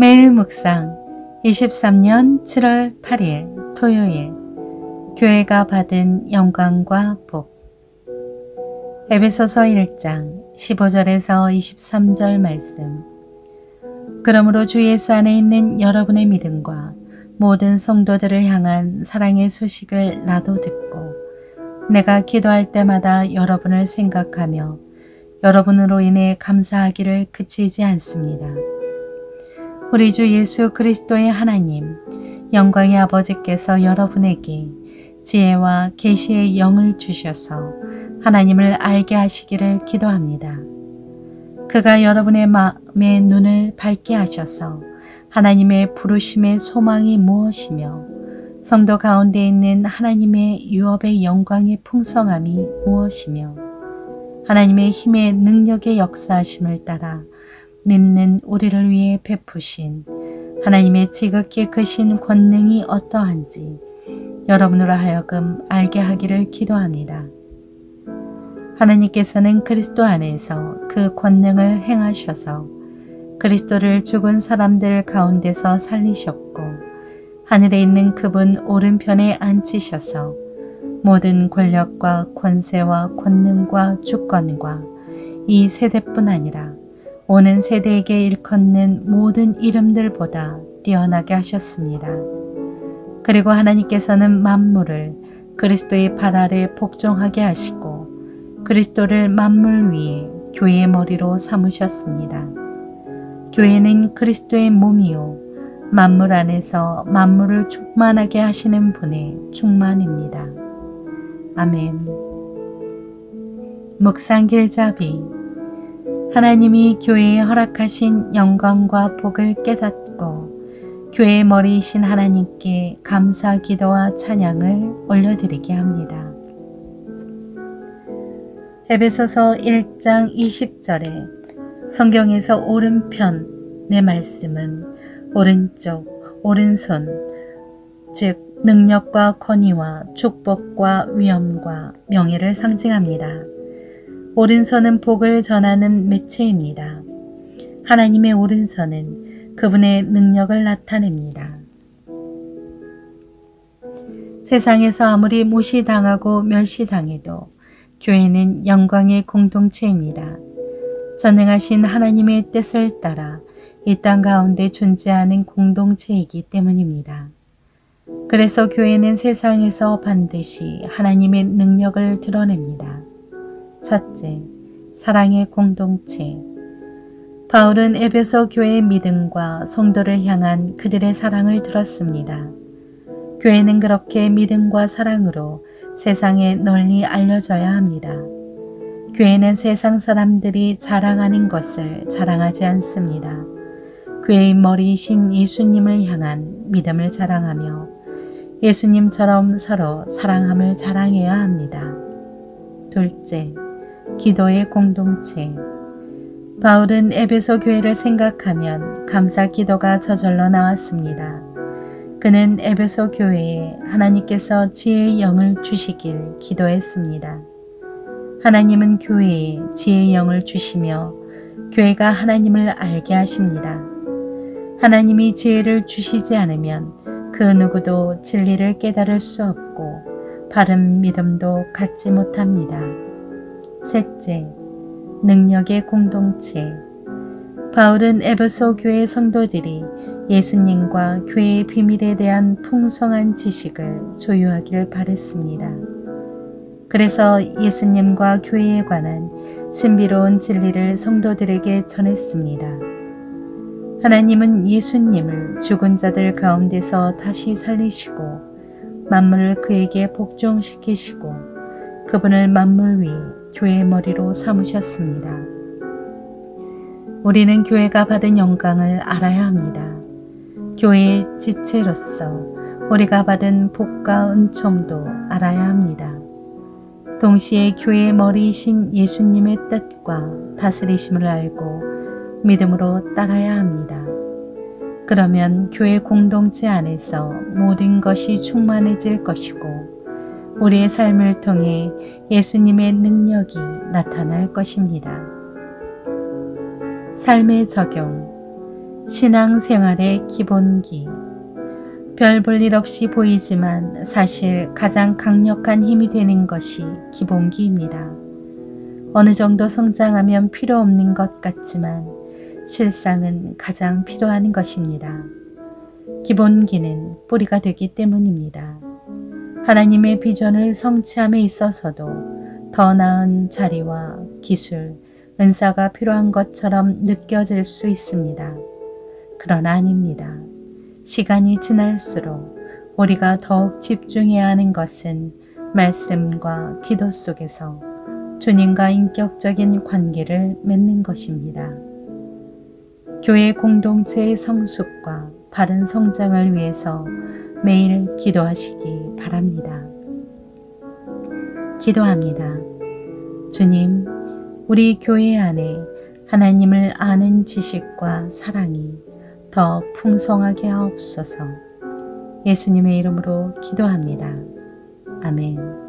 매일 묵상 23년 7월 8일 토요일 교회가 받은 영광과 복. 에베소서 1장 15절에서 23절 말씀. 그러므로 주 예수 안에 있는 여러분의 믿음과 모든 성도들을 향한 사랑의 소식을 나도 듣고 내가 기도할 때마다 여러분을 생각하며 여러분으로 인해 감사하기를 그치지 않습니다. 우리 주 예수 그리스도의 하나님, 영광의 아버지께서 여러분에게 지혜와 계시의 영을 주셔서 하나님을 알게 하시기를 기도합니다. 그가 여러분의 마음의 눈을 밝게 하셔서 하나님의 부르심의 소망이 무엇이며 성도 가운데 있는 하나님의 유업의 영광의 풍성함이 무엇이며 하나님의 힘의 능력의 역사하심을 따라 믿는 우리를 위해 베푸신 하나님의 지극히 크신 권능이 어떠한지 여러분으로 하여금 알게 하기를 기도합니다. 하나님께서는 그리스도 안에서 그 권능을 행하셔서 그리스도를 죽은 사람들 가운데서 살리셨고 하늘에 있는 그분 오른편에 앉히셔서 모든 권력과 권세와 권능과 주권과 이 세대뿐 아니라 오는 세대에게 일컫는 모든 이름들보다 뛰어나게 하셨습니다. 그리고 하나님께서는 만물을 그리스도의 발 아래 복종하게 하시고 그리스도를 만물 위에 교회의 머리로 삼으셨습니다. 교회는 그리스도의 몸이요 만물 안에서 만물을 충만하게 하시는 분의 충만입니다. 아멘. 묵상 길잡이. 하나님이 교회에 허락하신 영광과 복을 깨닫고 교회의 머리이신 하나님께 감사 기도와 찬양을 올려드리게 합니다. 에베소서 1장 20절에 성경에서 오른편의 말씀은 오른쪽, 오른손, 즉 능력과 권위와 축복과 위엄과 명예를 상징합니다. 오른손은 복을 전하는 매체입니다. 하나님의 오른손은 그분의 능력을 나타냅니다. 세상에서 아무리 무시당하고 멸시당해도 교회는 영광의 공동체입니다. 전능하신 하나님의 뜻을 따라 이 땅 가운데 존재하는 공동체이기 때문입니다. 그래서 교회는 세상에서 반드시 하나님의 능력을 드러냅니다. 첫째, 사랑의 공동체. 바울은 에베소 교회의 믿음과 성도를 향한 그들의 사랑을 들었습니다. 교회는 그렇게 믿음과 사랑으로 세상에 널리 알려져야 합니다. 교회는 세상 사람들이 자랑하는 것을 자랑하지 않습니다. 교회의 머리이신 예수님을 향한 믿음을 자랑하며 예수님처럼 서로 사랑함을 자랑해야 합니다. 둘째, 기도의 공동체. 바울은 에베소 교회를 생각하면 감사 기도가 저절로 나왔습니다. 그는 에베소 교회에 하나님께서 지혜의 영을 주시길 기도했습니다. 하나님은 교회에 지혜의 영을 주시며 교회가 하나님을 알게 하십니다. 하나님이 지혜를 주시지 않으면 그 누구도 진리를 깨달을 수 없고 바른 믿음도 갖지 못합니다. 셋째, 능력의 공동체. 바울은 에베소 교회 성도들이 예수님과 교회의 비밀에 대한 풍성한 지식을 소유하기를 바랬습니다. 그래서 예수님과 교회에 관한 신비로운 진리를 성도들에게 전했습니다. 하나님은 예수님을 죽은 자들 가운데서 다시 살리시고 만물을 그에게 복종시키시고 그분을 만물 위 교회의 머리로 삼으셨습니다. 우리는 교회가 받은 영광을 알아야 합니다. 교회의 지체로서 우리가 받은 복과 은총도 알아야 합니다. 동시에 교회의 머리이신 예수님의 뜻과 다스리심을 알고 믿음으로 따라야 합니다. 그러면 교회 공동체 안에서 모든 것이 충만해질 것이고 우리의 삶을 통해 예수님의 능력이 나타날 것입니다. 삶의 적용. 신앙생활의 기본기. 별 볼 일 없이 보이지만 사실 가장 강력한 힘이 되는 것이 기본기입니다. 어느 정도 성장하면 필요 없는 것 같지만 실상은 가장 필요한 것입니다. 기본기는 뿌리가 되기 때문입니다. 하나님의 비전을 성취함에 있어서도 더 나은 자리와 기술, 은사가 필요한 것처럼 느껴질 수 있습니다. 그러나 아닙니다. 시간이 지날수록 우리가 더욱 집중해야 하는 것은 말씀과 기도 속에서 주님과 인격적인 관계를 맺는 것입니다. 교회 공동체의 성숙과 바른 성장을 위해서 매일 기도하시기 바랍니다. 기도합니다. 주님, 우리 교회 안에 하나님을 아는 지식과 사랑이 더 풍성하게 하옵소서. 예수님의 이름으로 기도합니다. 아멘.